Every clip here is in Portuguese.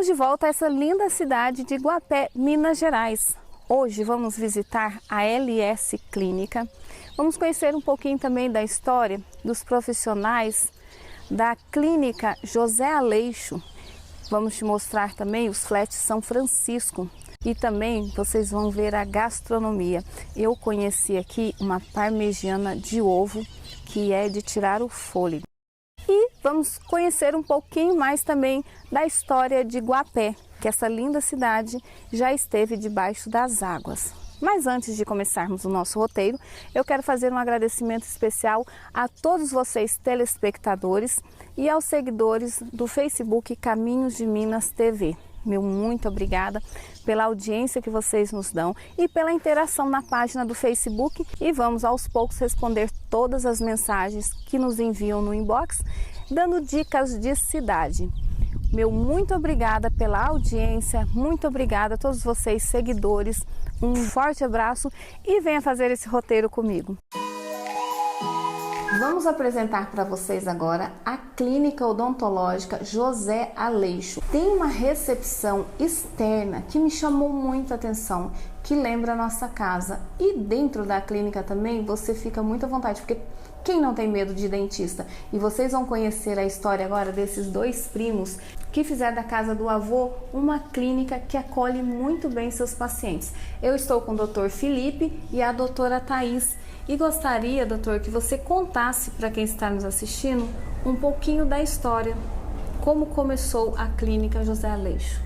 Estamos de volta a essa linda cidade de Guapé, Minas Gerais. Hoje vamos visitar a LS Clínica. Vamos conhecer um pouquinho também da história dos profissionais da Clínica José Aleixo. Vamos te mostrar também os flats São Francisco. E também vocês vão ver a gastronomia. Eu conheci aqui uma parmegiana de ovo que é de tirar o fôlego. E vamos conhecer um pouquinho mais também da história de Guapé, que essa linda cidade já esteve debaixo das águas. Mas antes de começarmos o nosso roteiro, eu quero fazer um agradecimento especial a todos vocês telespectadores e aos seguidores do Facebook Caminhos de Minas TV. Meu muito obrigada pela audiência que vocês nos dão e pela interação na página do Facebook, e vamos aos poucos responder todas as mensagens que nos enviam no inbox, dando dicas de cidade. Meu muito obrigada pela audiência, muito obrigada a todos vocês seguidores, um forte abraço e venha fazer esse roteiro comigo. Vamos apresentar para vocês agora a Clínica Odontológica José Aleixo. Tem uma recepção externa que me chamou muito a atenção, que lembra a nossa casa. E dentro da clínica também você fica muito à vontade, porque quem não tem medo de dentista? E vocês vão conhecer a história agora desses dois primos que fizeram da casa do avô uma clínica que acolhe muito bem seus pacientes. Eu estou com o Dr. Felipe e a doutora Thaís. E gostaria, doutor, que você contasse para quem está nos assistindo um pouquinho da história. Como começou a Clínica José Aleixo?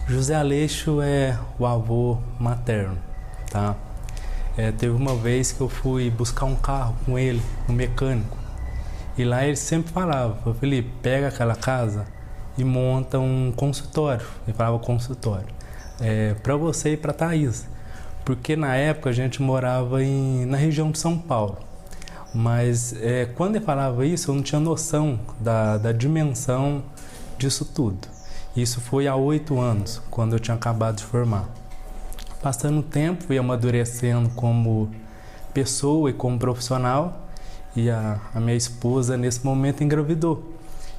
José Aleixo é o avô materno, tá? Teve uma vez que eu fui buscar um carro com ele, no mecânico. E lá ele sempre falava, Felipe, pega aquela casa e monta um consultório. Ele falava consultório. Para você e para a Thaís. Porque na época a gente morava na região de São Paulo, mas quando ele falava isso eu não tinha noção da dimensão disso tudo. Isso foi há 8 anos, quando eu tinha acabado de formar. Passando o tempo, fui amadurecendo como pessoa e como profissional, e a minha esposa nesse momento engravidou.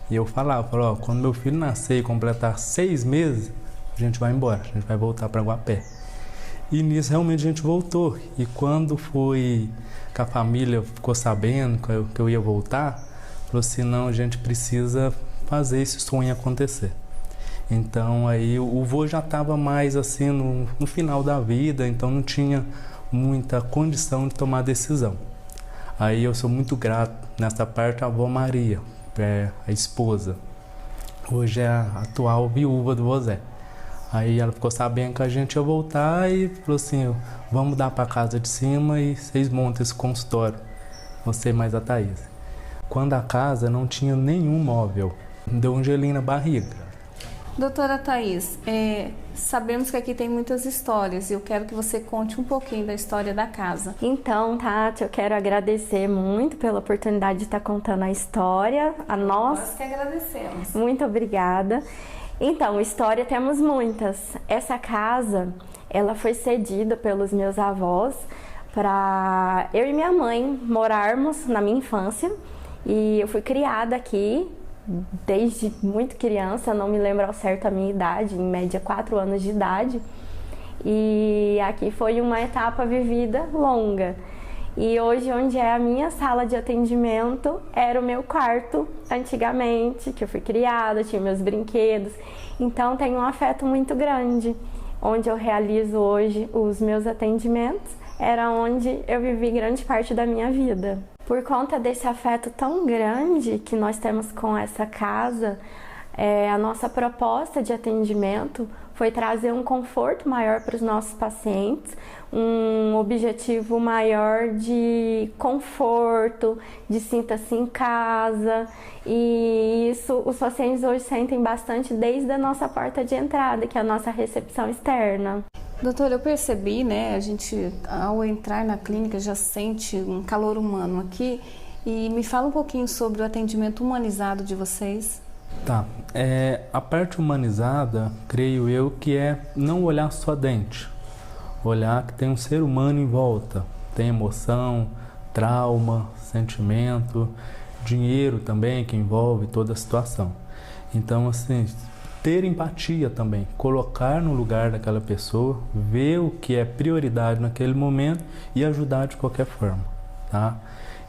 E eu falava, ó, quando meu filho nascer e completar 6 meses, a gente vai embora, a gente vai voltar para Guapé. E nisso realmente a gente voltou. E quando foi que a família ficou sabendo que eu ia voltar, falou assim, não, a gente precisa fazer esse sonho acontecer. Então aí o vô já estava mais assim no final da vida, então não tinha muita condição de tomar decisão. Aí eu sou muito grato nessa parte à avó Maria, a esposa. Hoje é a atual viúva do vô Zé. Aí ela ficou sabendo que a gente ia voltar e falou assim, vamos dar para a casa de cima e vocês montam esse consultório, você mais a Thaís. Quando a casa não tinha nenhum móvel, deu um gelinho na barriga. Doutora Thaís, sabemos que aqui tem muitas histórias e eu quero que você conte um pouquinho da história da casa. Então, Tati, eu quero agradecer muito pela oportunidade de estar contando a história. Nós que agradecemos. Muito obrigada. Então, história temos muitas. Essa casa, ela foi cedida pelos meus avós para eu e minha mãe morarmos na minha infância. E eu fui criada aqui desde muito criança, não me lembro ao certo a minha idade, em média 4 anos de idade. E aqui foi uma etapa vivida longa. E hoje, onde é a minha sala de atendimento, era o meu quarto antigamente, que eu fui criada, tinha meus brinquedos. Então, tenho um afeto muito grande. Onde eu realizo hoje os meus atendimentos, era onde eu vivi grande parte da minha vida. Por conta desse afeto tão grande que nós temos com essa casa, a nossa proposta de atendimento foi trazer um conforto maior para os nossos pacientes, um objetivo maior de conforto, de sinta-se em casa, e isso os pacientes hoje sentem bastante desde a nossa porta de entrada, que é a nossa recepção externa. Doutora, eu percebi, né, a gente ao entrar na clínica já sente um calor humano aqui, e me fala um pouquinho sobre o atendimento humanizado de vocês. Tá, a parte humanizada, creio eu, que é não olhar só dente, olhar que tem um ser humano em volta, tem emoção, trauma, sentimento, dinheiro também que envolve toda a situação. Então, assim, ter empatia também, colocar no lugar daquela pessoa, ver o que é prioridade naquele momento e ajudar de qualquer forma, tá?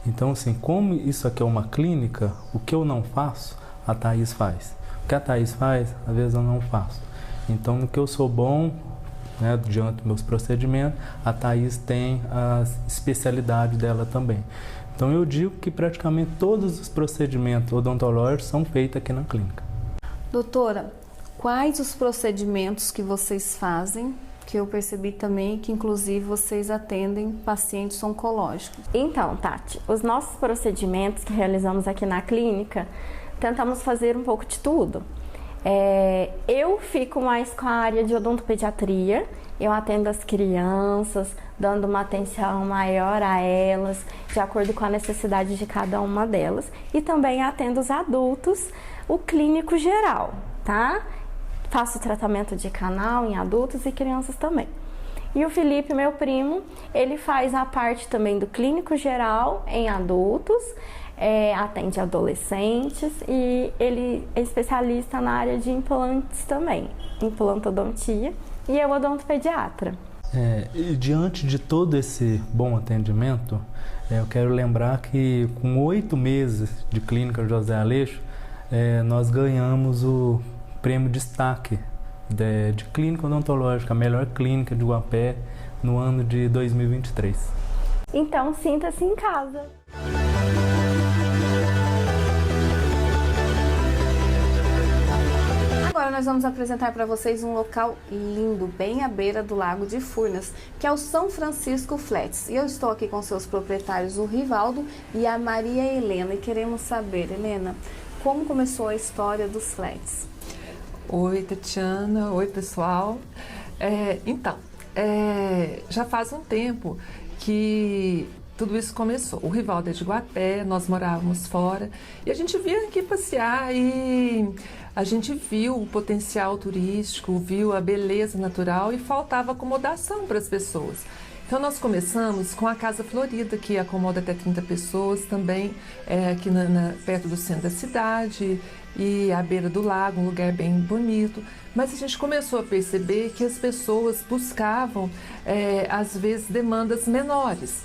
Então, assim, como isso aqui é uma clínica, o que eu não faço, a Thaís faz. O que a Thaís faz, às vezes eu não faço. Então, no que eu sou bom, né, diante dos meus procedimentos, a Thaís tem a especialidade dela também. Então, eu digo que praticamente todos os procedimentos odontológicos são feitos aqui na clínica. Doutora, quais os procedimentos que vocês fazem, que eu percebi também que inclusive vocês atendem pacientes oncológicos? Então, Tati, os nossos procedimentos que realizamos aqui na clínica, tentamos fazer um pouco de tudo. Eu fico mais com a área de odontopediatria, eu atendo as crianças, dando uma atenção maior a elas, de acordo com a necessidade de cada uma delas, e também atendo os adultos, o clínico geral, tá? Faço tratamento de canal em adultos e crianças também. E o Felipe, meu primo, ele faz a parte também do clínico geral em adultos, atende adolescentes e ele é especialista na área de implantes também, implantodontia, e eu odontopediatra. E diante de todo esse bom atendimento, eu quero lembrar que com 8 meses de clínica José Aleixo, nós ganhamos o prêmio destaque de clínica odontológica, a melhor clínica de Guapé no ano de 2023. Então, sinta-se em casa. Agora nós vamos apresentar para vocês um local lindo, bem à beira do Lago de Furnas, que é o São Francisco Flats. E eu estou aqui com seus proprietários, o Rivaldo e a Maria Helena, e queremos saber, Helena, como começou a história dos flats? Oi, Tatiana. Oi, pessoal. Já faz um tempo que tudo isso começou. O Rivaldo é de Guapé, nós morávamos fora e a gente vinha aqui passear e a gente viu o potencial turístico, viu a beleza natural e faltava acomodação para as pessoas. Então nós começamos com a Casa Florida, que acomoda até 30 pessoas também, aqui perto do centro da cidade e à beira do lago, um lugar bem bonito. Mas a gente começou a perceber que as pessoas buscavam, às vezes, demandas menores.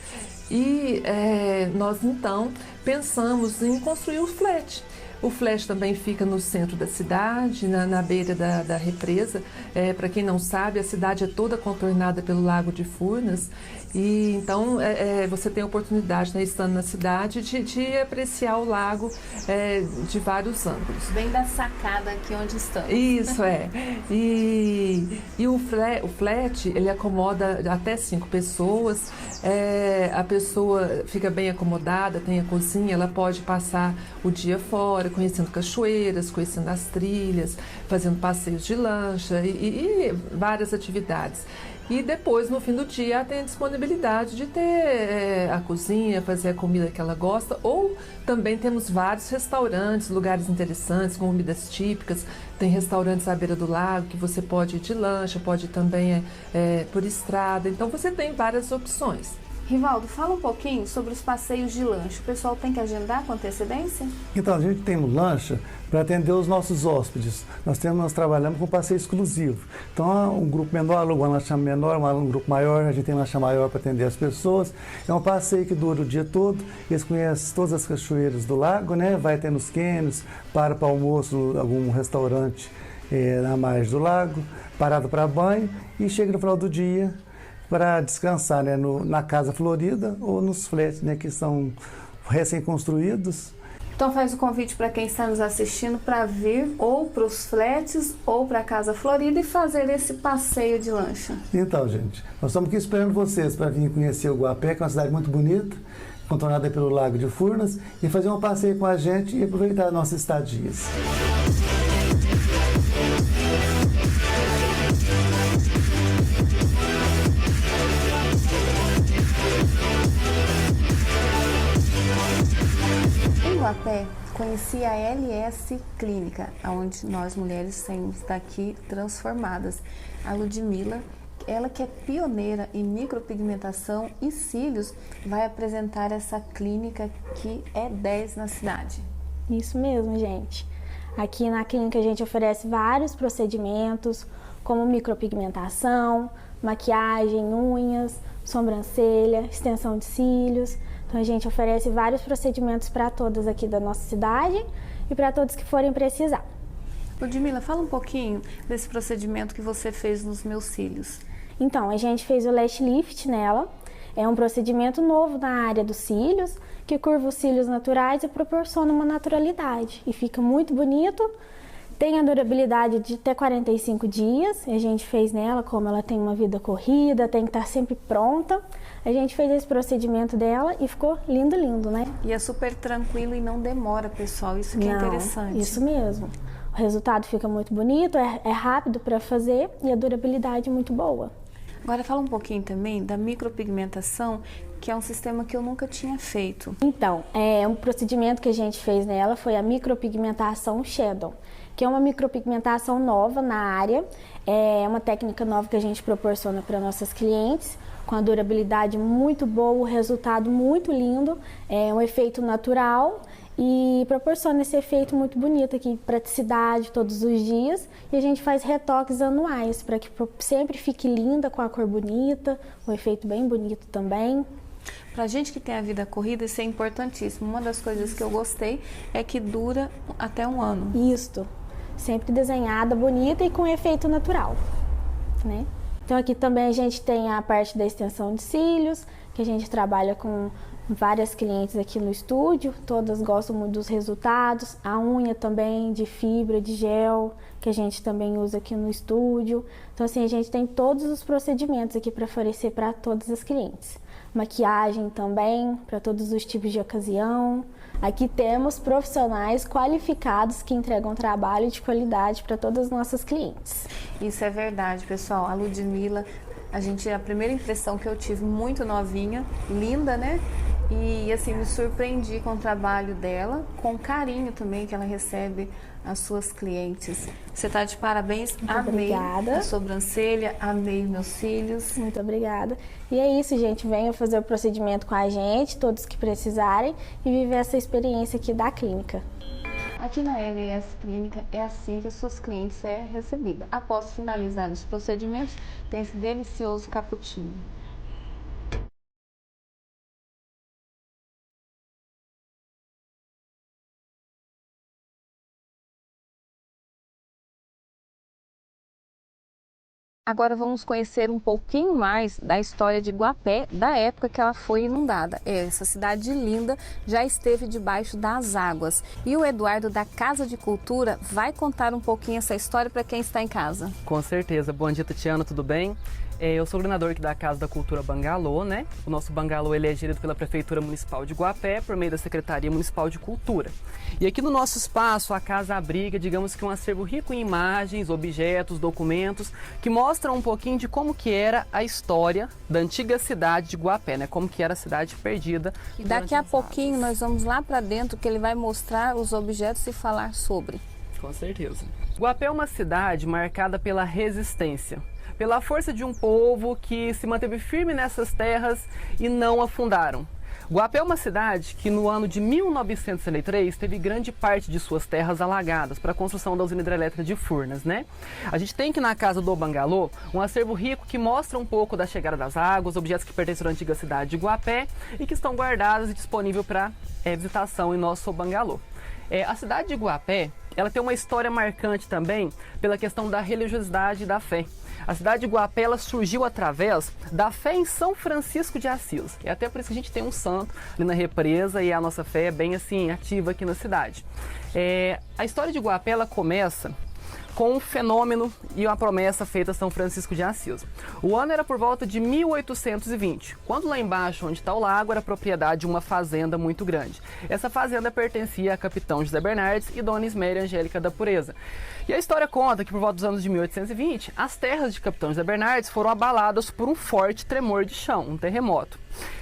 E nós então pensamos em construir o flat. O flat também fica no centro da cidade, na beira da represa. Para quem não sabe, a cidade é toda contornada pelo Lago de Furnas. E então você tem a oportunidade, né, estando na cidade, de apreciar o lago de vários ângulos. Bem da sacada aqui onde estamos. Isso, E o flat, ele acomoda até 5 pessoas. A pessoa fica bem acomodada, tem a cozinha, ela pode passar o dia fora, conhecendo cachoeiras, conhecendo as trilhas, fazendo passeios de lancha e várias atividades. E depois, no fim do dia, ela tem a disponibilidade de ter a cozinha, fazer a comida que ela gosta, ou também temos vários restaurantes, lugares interessantes, com comidas típicas. Tem restaurantes à beira do lago que você pode ir de lancha, pode ir também por estrada. Então, você tem várias opções. Rivaldo, fala um pouquinho sobre os passeios de lancha. O pessoal tem que agendar com antecedência? Então, a gente tem lancha para atender os nossos hóspedes. Nós trabalhamos com passeio exclusivo. Então, um grupo menor aluga uma lancha menor, um grupo maior, a gente tem lancha maior para atender as pessoas. É um passeio que dura o dia todo. Eles conhecem todas as cachoeiras do lago, né? Vai ter nos cânions, para almoço em algum restaurante na margem do lago, parado para banho e chega no final do dia para descansar, né, na Casa Florida ou nos flats, né, que são recém-construídos. Então faz o convite para quem está nos assistindo para vir ou para os flats ou para a Casa Florida e fazer esse passeio de lancha. Então, gente, nós estamos aqui esperando vocês para vir conhecer o Guapé, que é uma cidade muito bonita, contornada pelo Lago de Furnas, e fazer um passeio com a gente e aproveitar nossas estadias. Em Guapé, conheci a LS Clínica, onde nós mulheres saímos daqui transformadas. A Ludmila, ela que é pioneira em micropigmentação e cílios, vai apresentar essa clínica que é 10 na cidade. Isso mesmo, gente. Aqui na clínica a gente oferece vários procedimentos, como micropigmentação, maquiagem, unhas, sobrancelha, extensão de cílios. Então a gente oferece vários procedimentos para todas aqui da nossa cidade e para todos que forem precisar. Ludmila, fala um pouquinho desse procedimento que você fez nos meus cílios. Então, a gente fez o lash lift nela. É um procedimento novo na área dos cílios, que curva os cílios naturais e proporciona uma naturalidade. E fica muito bonito. Tem a durabilidade de até 45 dias. A gente fez nela, como ela tem uma vida corrida, tem que estar sempre pronta. A gente fez esse procedimento dela e ficou lindo, lindo, né? E é super tranquilo e não demora, pessoal. Isso que é interessante. Isso mesmo. O resultado fica muito bonito, é rápido para fazer e a durabilidade é muito boa. Agora fala um pouquinho também da micropigmentação, que é um sistema que eu nunca tinha feito. Então, um procedimento que a gente fez nela foi a micropigmentação Shadow, que é uma micropigmentação nova na área, é uma técnica nova que a gente proporciona para nossas clientes, com a durabilidade muito boa, o resultado muito lindo, é um efeito natural e proporciona esse efeito muito bonito aqui, praticidade todos os dias. E a gente faz retoques anuais para que sempre fique linda, com a cor bonita, um efeito bem bonito também. Pra gente que tem a vida corrida, isso é importantíssimo. Uma das coisas que eu gostei é que dura até um ano. Isto, sempre desenhada, bonita e com efeito natural, né? Então aqui também a gente tem a parte da extensão de cílios, que a gente trabalha com várias clientes aqui no estúdio, todas gostam muito dos resultados. A unha também de fibra, de gel, que a gente também usa aqui no estúdio. Então assim, a gente tem todos os procedimentos aqui para oferecer para todas as clientes. Maquiagem também, para todos os tipos de ocasião. Aqui temos profissionais qualificados que entregam trabalho de qualidade para todas as nossas clientes. Isso é verdade, pessoal. A Ludmila, a primeira impressão que eu tive, muito novinha, linda, né? E assim, me surpreendi com o trabalho dela, com o carinho também que ela recebe as suas clientes. Você está de parabéns. Muito amei obrigada. A sobrancelha, amei meus cílios. Muito obrigada. E é isso, gente. Venham fazer o procedimento com a gente, todos que precisarem, e viver essa experiência aqui da clínica. Aqui na LS Clínica é assim que as suas clientes é recebida. Após finalizar os procedimentos, tem esse delicioso cappuccino. Agora vamos conhecer um pouquinho mais da história de Guapé, da época que ela foi inundada. Essa cidade linda já esteve debaixo das águas. E o Eduardo, da Casa de Cultura, vai contar um pouquinho essa história para quem está em casa. Com certeza. Bom dia, Tatiana, tudo bem? Eu sou o coordenador aqui da Casa da Cultura Bangalô, né? O nosso Bangalô ele é gerido pela Prefeitura Municipal de Guapé por meio da Secretaria Municipal de Cultura. E aqui no nosso espaço, a casa abriga, digamos que um acervo rico em imagens, objetos, documentos, que mostram um pouquinho de como que era a história da antiga cidade de Guapé, né? Como que era a cidade perdida. E daqui a pouquinho nós vamos lá para dentro, que ele vai mostrar os objetos e falar sobre. Com certeza. Guapé é uma cidade marcada pela resistência, pela força de um povo que se manteve firme nessas terras e não afundaram. Guapé é uma cidade que no ano de 1963 teve grande parte de suas terras alagadas para a construção da usina hidrelétrica de Furnas, né? A gente tem aqui na Casa do Bangalô um acervo rico que mostra um pouco da chegada das águas, objetos que pertencem à antiga cidade de Guapé e que estão guardados e disponíveis para visitação em nosso Bangalô. A cidade de Guapé, ela tem uma história marcante também pela questão da religiosidade e da fé. A cidade de Guapé ela surgiu através da fé em São Francisco de Assis. E até por isso que a gente tem um santo ali na represa e a nossa fé é bem assim ativa aqui na cidade. A história de Guapé ela começa com um fenômeno e uma promessa feita a São Francisco de Assis. O ano era por volta de 1820, quando lá embaixo, onde está o lago, era propriedade de uma fazenda muito grande. Essa fazenda pertencia a capitão José Bernardes e Dona Isméria Angélica da Pureza. E a história conta que por volta dos anos de 1820, as terras de capitão José Bernardes foram abaladas por um forte tremor de chão, um terremoto.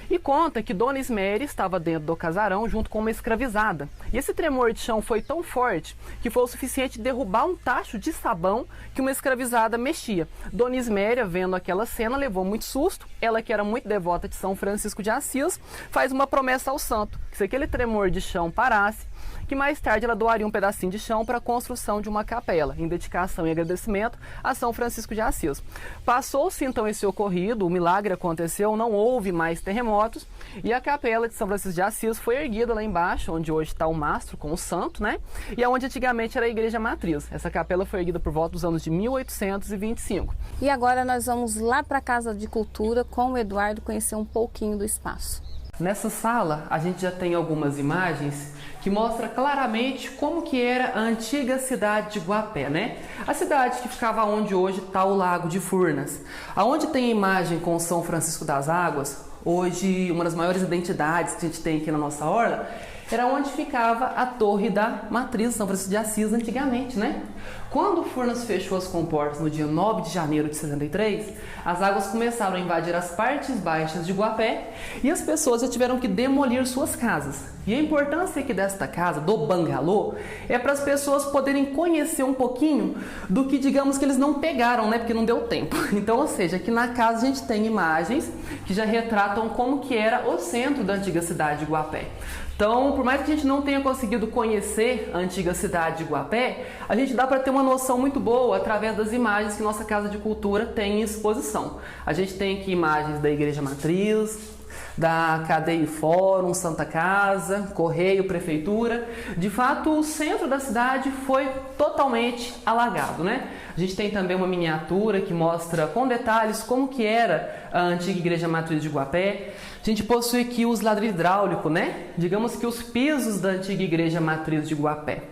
E conta que Dona Isméria estava dentro do casarão junto com uma escravizada. E esse tremor de chão foi tão forte que foi o suficiente de derrubar um tacho de sabão que uma escravizada mexia. Dona Isméria, vendo aquela cena, levou muito susto. Ela, que era muito devota de São Francisco de Assis, faz uma promessa ao santo, que se aquele tremor de chão parasse, que mais tarde ela doaria um pedacinho de chão para a construção de uma capela, em dedicação e agradecimento a São Francisco de Assis. Passou-se então esse ocorrido, o milagre aconteceu, não houve mais terremotos, e a capela de São Francisco de Assis foi erguida lá embaixo, onde hoje está o mastro com o santo, né? E onde antigamente era a igreja matriz. Essa capela foi erguida por volta dos anos de 1825. E agora nós vamos lá para a Casa de Cultura com o Eduardo conhecer um pouquinho do espaço. Nessa sala, a gente já tem algumas imagens que mostram claramente como que era a antiga cidade de Guapé, né? A cidade que ficava onde hoje está o Lago de Furnas. Aonde tem a imagem com São Francisco das Águas, hoje uma das maiores identidades que a gente tem aqui na nossa orla, era onde ficava a torre da matriz São Francisco de Assis antigamente, né? Quando Furnas fechou as comportas no dia 9 de janeiro de 63, as águas começaram a invadir as partes baixas de Guapé e as pessoas já tiveram que demolir suas casas. E a importância aqui desta casa, do bangalô, é para as pessoas poderem conhecer um pouquinho do que, digamos, que eles não pegaram, né? Porque não deu tempo. Então, ou seja, aqui na casa a gente tem imagens que já retratam como que era o centro da antiga cidade de Guapé. Então, por mais que a gente não tenha conseguido conhecer a antiga cidade de Guapé, a gente dá para ter uma noção muito boa através das imagens que nossa Casa de Cultura tem em exposição. A gente tem aqui imagens da Igreja Matriz, da Cadeia e Fórum, Santa Casa, Correio, Prefeitura. De fato, o centro da cidade foi totalmente alagado, né? A gente tem também uma miniatura que mostra com detalhes como que era a antiga Igreja Matriz de Guapé. A gente possui aqui os ladrilhos hidráulicos, né? Digamos que os pisos da antiga Igreja Matriz de Guapé.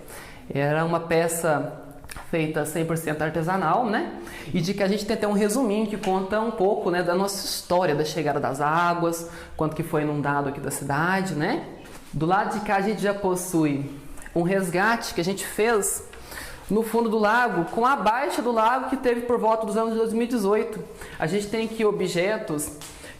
Era uma peça feita 100% artesanal, né? E de que a gente tem até um resuminho que conta um pouco, né, da nossa história, da chegada das águas, quanto que foi inundado aqui da cidade, né? Do lado de cá a gente já possui um resgate que a gente fez no fundo do lago, com a baixa do lago que teve por volta dos anos de 2018. A gente tem aqui objetos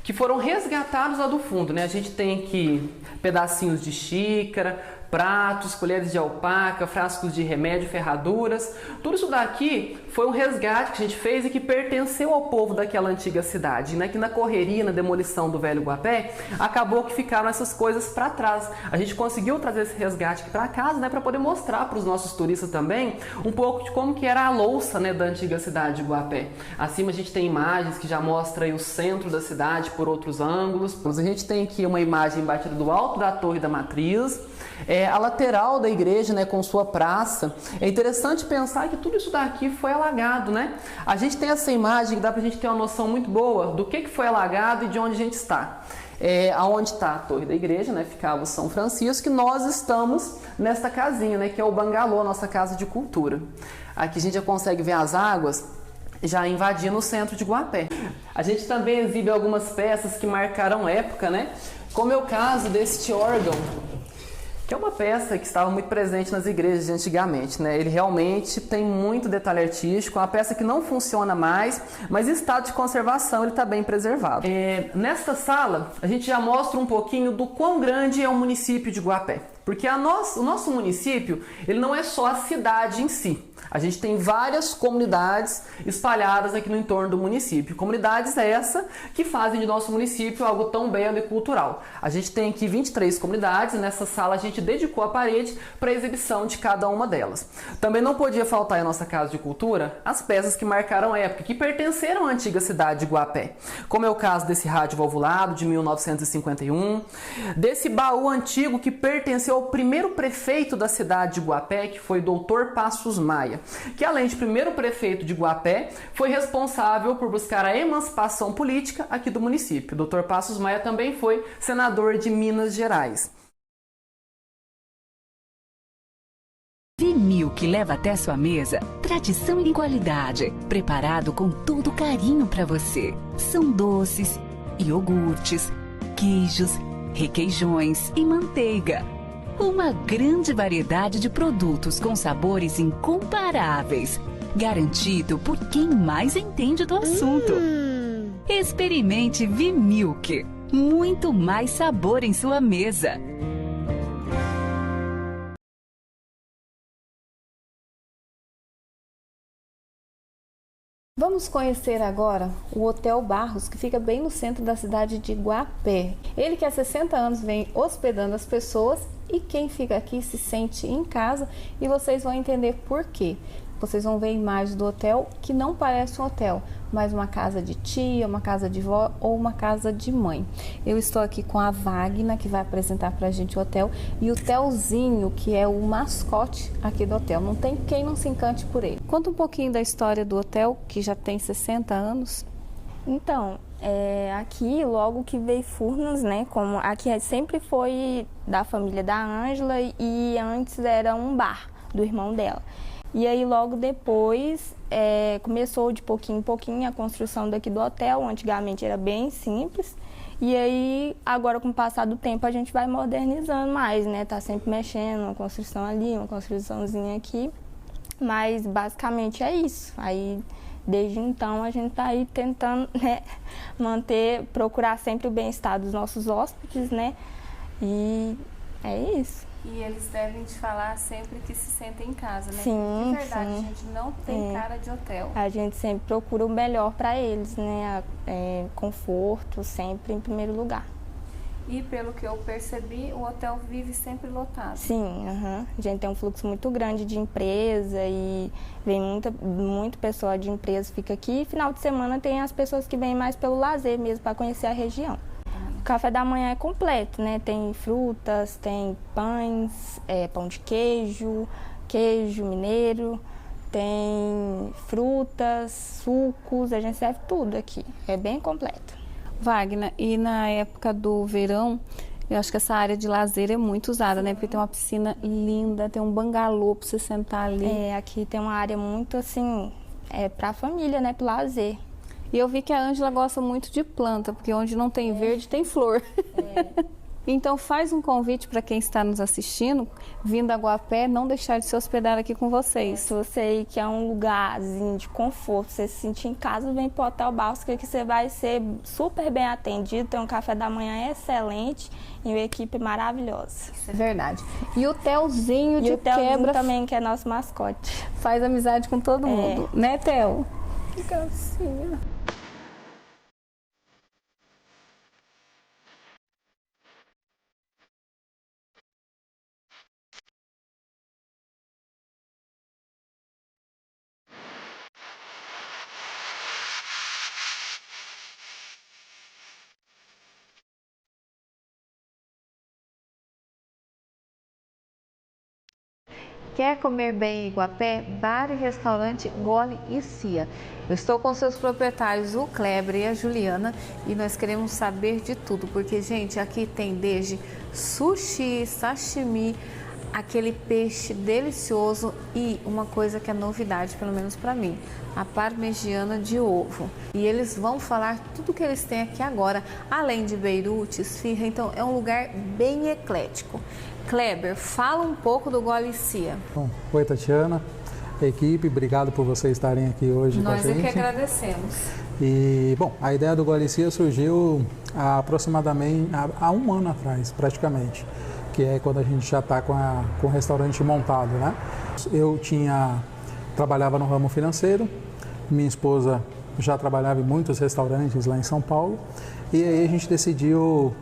que foram resgatados lá do fundo, né? A gente tem aqui pedacinhos de xícara, pratos, colheres de alpaca, frascos de remédio, ferraduras. Tudo isso daqui foi um resgate que a gente fez e que pertenceu ao povo daquela antiga cidade, né? Que na correria, na demolição do velho Guapé, acabou que ficaram essas coisas para trás. A gente conseguiu trazer esse resgate aqui para casa, né? Para poder mostrar para os nossos turistas também um pouco de como que era a louça, né? Da antiga cidade de Guapé. Acima a gente tem imagens que já mostram aí o centro da cidade por outros ângulos. A gente tem aqui uma imagem batida do alto da Torre da Matriz, a lateral da igreja, né, com sua praça. É interessante pensar que tudo isso daqui foi alagado, né? A gente tem essa imagem que dá pra gente ter uma noção muito boa do que foi alagado e de onde a gente está. Aonde está a torre da igreja, né, ficava o São Francisco, e nós estamos nesta casinha, né, que é o bangalô, nossa Casa de Cultura. Aqui a gente já consegue ver as águas já invadindo o centro de Guapé. A gente também exibe algumas peças que marcaram época, né? Como é o caso deste órgão, que é uma peça que estava muito presente nas igrejas de antigamente, né? Ele realmente tem muito detalhe artístico, é uma peça que não funciona mais, mas em estado de conservação ele está bem preservado. Nesta sala, a gente já mostra um pouquinho do quão grande é o município de Guapé. Porque o nosso município, ele não é só a cidade em si. A gente tem várias comunidades espalhadas aqui no entorno do município. Comunidades essa que fazem de nosso município algo tão belo e cultural. A gente tem aqui 23 comunidades e nessa sala a gente dedicou a parede para a exibição de cada uma delas. Também não podia faltar em nossa Casa de Cultura as peças que marcaram a época, que pertenceram à antiga cidade de Guapé. Como é o caso desse rádio valvulado de 1951, desse baú antigo que pertenceu ao primeiro prefeito da cidade de Guapé, que foi Dr. Passos Maia, que além de primeiro prefeito de Guapé, foi responsável por buscar a emancipação política aqui do município. Dr. Passos Maia também foi senador de Minas Gerais. Vimilk leva até sua mesa tradição e qualidade, preparado com todo carinho para você. São doces, iogurtes, queijos, requeijões e manteiga. Uma grande variedade de produtos com sabores incomparáveis, garantido por quem mais entende do assunto. Experimente Vimilk, muito mais sabor em sua mesa. Vamos conhecer agora o Hotel Barros, que fica bem no centro da cidade de Guapé. Ele que há 60 anos vem hospedando as pessoas e quem fica aqui se sente em casa e vocês vão entender por quê. Vocês vão ver imagens do hotel que não parece um hotel, mas uma casa de tia, uma casa de vó ou uma casa de mãe. Eu estou aqui com a Wagner, que vai apresentar pra gente o hotel, e o Telzinho, que é o mascote aqui do hotel. Não tem quem não se encante por ele. Conta um pouquinho da história do hotel, que já tem 60 anos. Então, aqui logo que veio Furnas, né, como aqui sempre foi da família da Ângela e antes era um bar do irmão dela. E aí logo depois começou de pouquinho em pouquinho a construção daqui do hotel, antigamente era bem simples. E aí agora com o passar do tempo a gente vai modernizando mais, né, tá sempre mexendo, uma construção ali, uma construçãozinha aqui. Mas basicamente é isso. Aí desde então a gente tá aí tentando, né, procurar sempre o bem-estar dos nossos hóspedes, né? E é isso. E eles devem te falar sempre que se sentem em casa, né? Sim, de verdade, sim. a gente não tem cara de hotel. A gente sempre procura o melhor para eles, né? Conforto sempre em primeiro lugar. E pelo que eu percebi, o hotel vive sempre lotado. Sim, a gente tem um fluxo muito grande de empresa e vem muita pessoa de empresa fica aqui. E final de semana tem as pessoas que vêm mais pelo lazer mesmo, para conhecer a região. O café da manhã é completo, né? Tem frutas, tem pães, pão de queijo, queijo mineiro, tem frutas, sucos, a gente serve tudo aqui. É bem completo. Wagner, e na época do verão, eu acho que essa área de lazer é muito usada, né? Porque tem uma piscina linda, tem um bangalô para você sentar ali. Aqui tem uma área muito assim, para a família, né? Para o lazer. E eu vi que a Ângela gosta muito de planta, porque onde não tem verde, tem flor. Então faz um convite para quem está nos assistindo, vindo a Guapé, não deixar de se hospedar aqui com vocês. Se você aí quer um lugarzinho de conforto, você se sentir em casa, vem para o Hotel Barros, que aqui você vai ser super bem atendido, tem um café da manhã excelente e uma equipe maravilhosa. Isso é verdade. E o Telzinho de o Telzinho quebra também, que é nosso mascote. Faz amizade com todo mundo, né, Tel? Que gracinha. Quer comer bem em Guapé? Bar e restaurante Gole e Cia. Eu estou com seus proprietários, o Kleber e a Juliana, e nós queremos saber de tudo, porque, gente, aqui tem desde sushi, sashimi, aquele peixe delicioso e uma coisa que é novidade, pelo menos para mim, a parmegiana de ovo. E eles vão falar tudo que eles têm aqui agora, além de beirute, esfirra, então é um lugar bem eclético. Kleber, fala um pouco do Gole e Cia. Bom, oi Tatiana, equipe, obrigado por vocês estarem aqui hoje com a gente. Nós é que agradecemos. E, bom, a ideia do Gole e Cia surgiu aproximadamente há um ano atrás, praticamente, que é quando a gente já está com o restaurante montado, né? Eu trabalhava no ramo financeiro, minha esposa já trabalhava em muitos restaurantes lá em São Paulo, e aí a gente decidiu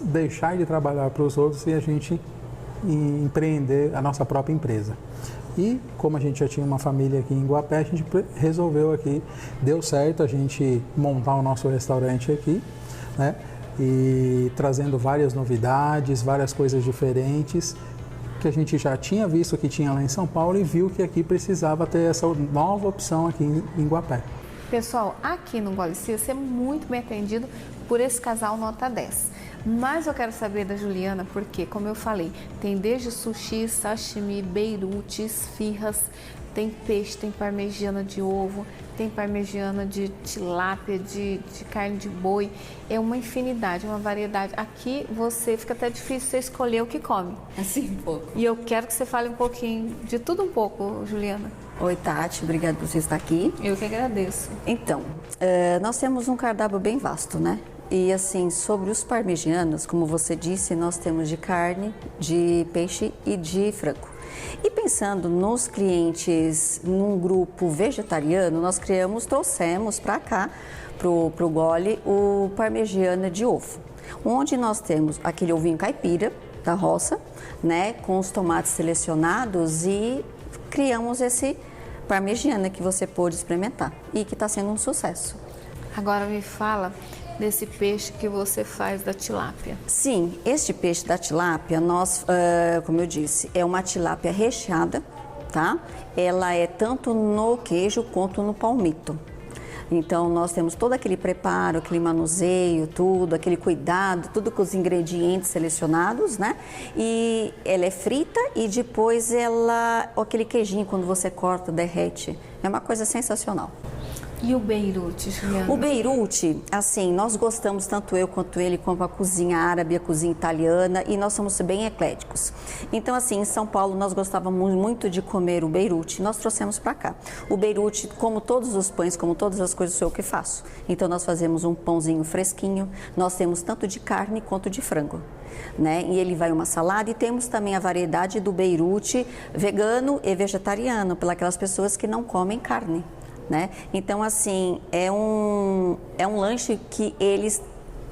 deixar de trabalhar para os outros e a gente empreender a nossa própria empresa. E como a gente já tinha uma família aqui em Guapé, a gente resolveu aqui, deu certo a gente montar o nosso restaurante aqui, né? E trazendo várias novidades, várias coisas diferentes que a gente já tinha visto que tinha lá em São Paulo e viu que aqui precisava ter essa nova opção aqui em Guapé. Pessoal, aqui no Gole e Cia, você é muito bem atendido por esse casal nota 10. Mas eu quero saber da Juliana, porque, como eu falei, tem desde sushi, sashimi, beirute, esfirras, tem peixe, tem parmegiana de ovo, tem parmegiana de tilápia, de carne de boi. É uma infinidade, uma variedade. Aqui fica até difícil você escolher o que come. Assim, um pouco. E eu quero que você fale um pouquinho de tudo um pouco, Juliana. Oi, Tati, obrigada por você estar aqui. Eu que agradeço. Então, nós temos um cardápio bem vasto, né? E assim, sobre os parmegianos, como você disse, nós temos de carne, de peixe e de frango. E pensando nos clientes num grupo vegetariano, nós trouxemos para cá, pro Gole, o parmegiana de ovo, onde nós temos aquele ovinho caipira da roça, né, com os tomates selecionados, e criamos esse parmegiana que você pôde experimentar e que está sendo um sucesso. Agora me fala desse peixe que você faz da tilápia. Sim, este peixe da tilápia, nós, como eu disse, é uma tilápia recheada, tá? Ela é tanto no queijo quanto no palmito. Então, nós temos todo aquele preparo, aquele manuseio, tudo, aquele cuidado, tudo com os ingredientes selecionados, né? E ela é frita e depois aquele queijinho, quando você corta, derrete. É uma coisa sensacional. E o beirute, Juliana? O beirute, assim, nós gostamos, tanto eu quanto ele, como a cozinha árabe, a cozinha italiana, e nós somos bem ecléticos. Então, assim, em São Paulo, nós gostávamos muito de comer o beirute, nós trouxemos para cá. O beirute, como todos os pães, como todas as coisas, sou eu que faço. Então, nós fazemos um pãozinho fresquinho, nós temos tanto de carne quanto de frango, né? E ele vai uma salada, e temos também a variedade do beirute vegano e vegetariano, para aquelas pessoas que não comem carne. Né? Então, assim, é um lanche que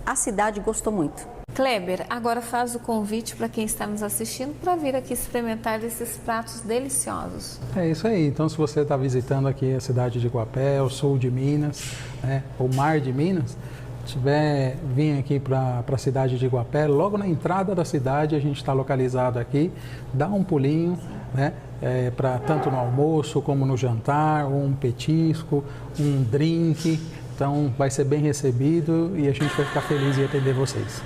a cidade gostou muito. Kleber, agora faz o convite para quem está nos assistindo para vir aqui experimentar esses pratos deliciosos. É isso aí. Então, se você está visitando aqui a cidade de Iguapé, o sul de Minas, né, o mar de Minas, tiver vir aqui para a cidade de Iguapé, logo na entrada da cidade, a gente está localizado aqui, dá um pulinho, né? Para tanto no almoço como no jantar, um petisco, um drink. Então vai ser bem recebido e a gente vai ficar feliz em atender vocês.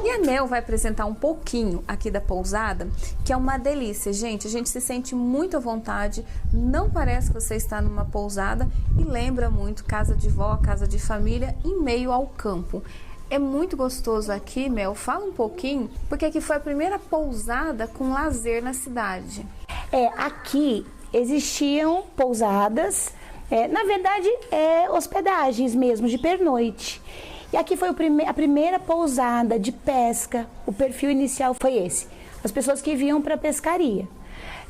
E a Mel vai apresentar um pouquinho aqui da pousada, que é uma delícia, gente. A gente se sente muito à vontade, não parece que você está numa pousada e lembra muito casa de vó, casa de família, em meio ao campo. É muito gostoso aqui, Mel. Fala um pouquinho, porque aqui foi a primeira pousada com lazer na cidade. Aqui existiam pousadas, na verdade, hospedagens mesmo, de pernoite. E aqui foi a primeira pousada de pesca. O perfil inicial foi esse. As pessoas que vinham para pescaria.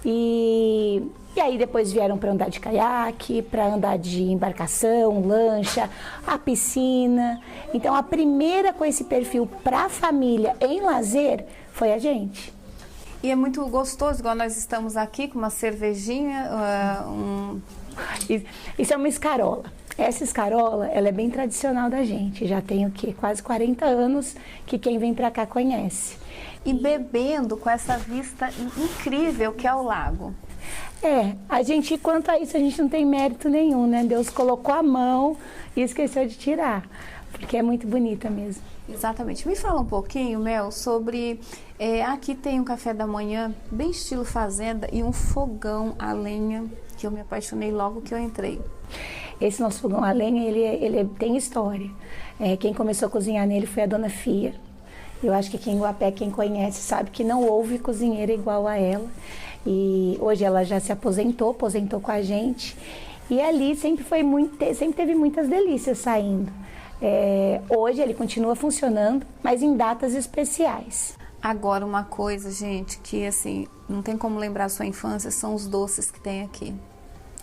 E aí depois vieram para andar de caiaque, para andar de embarcação, lancha, a piscina. Então a primeira com esse perfil para a família em lazer foi a gente. E é muito gostoso, igual nós estamos aqui com uma cervejinha. Isso é uma escarola. Essa escarola, ela é bem tradicional da gente. Já tem o quê? Quase 40 anos que quem vem para cá conhece. E bebendo com essa vista incrível que é o lago. A gente, quanto a isso, a gente não tem mérito nenhum, né? Deus colocou a mão e esqueceu de tirar, porque é muito bonita mesmo. Exatamente. Me fala um pouquinho, Mel, sobre... aqui tem um café da manhã, bem estilo fazenda, e um fogão a lenha, que eu me apaixonei logo que eu entrei. Esse nosso fogão a lenha, ele tem história. Quem começou a cozinhar nele foi a dona Fia. Eu acho que aqui em Iguapé, quem conhece sabe que não houve cozinheira igual a ela. E hoje ela já se aposentou com a gente. E ali sempre teve muitas delícias saindo. Hoje ele continua funcionando, mas em datas especiais. Agora uma coisa, gente, que assim, não tem como lembrar a sua infância, são os doces que tem aqui.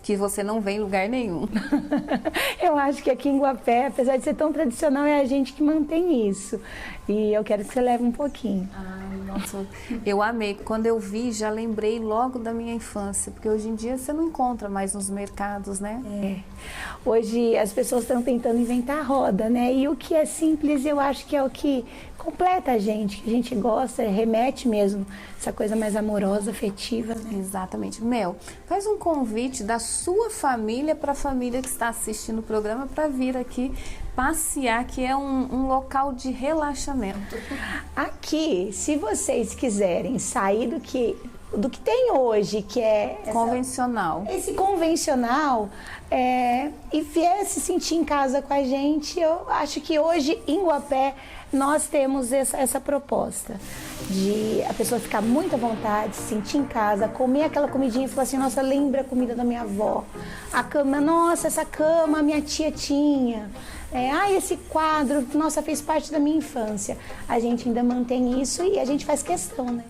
Que você não vê em lugar nenhum. Eu acho que aqui em Iguapé, apesar de ser tão tradicional, é a gente que mantém isso. E eu quero que você leve um pouquinho. Ai, nossa, eu amei. Quando eu vi, já lembrei logo da minha infância, porque hoje em dia você não encontra mais nos mercados, né? Hoje as pessoas estão tentando inventar a roda, né? E o que é simples, eu acho que é o que completa a gente, que a gente gosta, remete mesmo, essa coisa mais amorosa, afetiva, né? Exatamente. Mel, faz um convite da sua família para a família que está assistindo o programa para vir aqui passear, que é um local de relaxamento. Aqui, se vocês quiserem sair do que tem hoje, que é convencional. Esse convencional, e vier se sentir em casa com a gente, eu acho que hoje em Iguapé nós temos essa proposta de a pessoa ficar muito à vontade, se sentir em casa, comer aquela comidinha e falar assim, nossa, lembra a comida da minha avó. A cama, nossa, essa cama a minha tia tinha. esse quadro, nossa, fez parte da minha infância. A gente ainda mantém isso e a gente faz questão, né?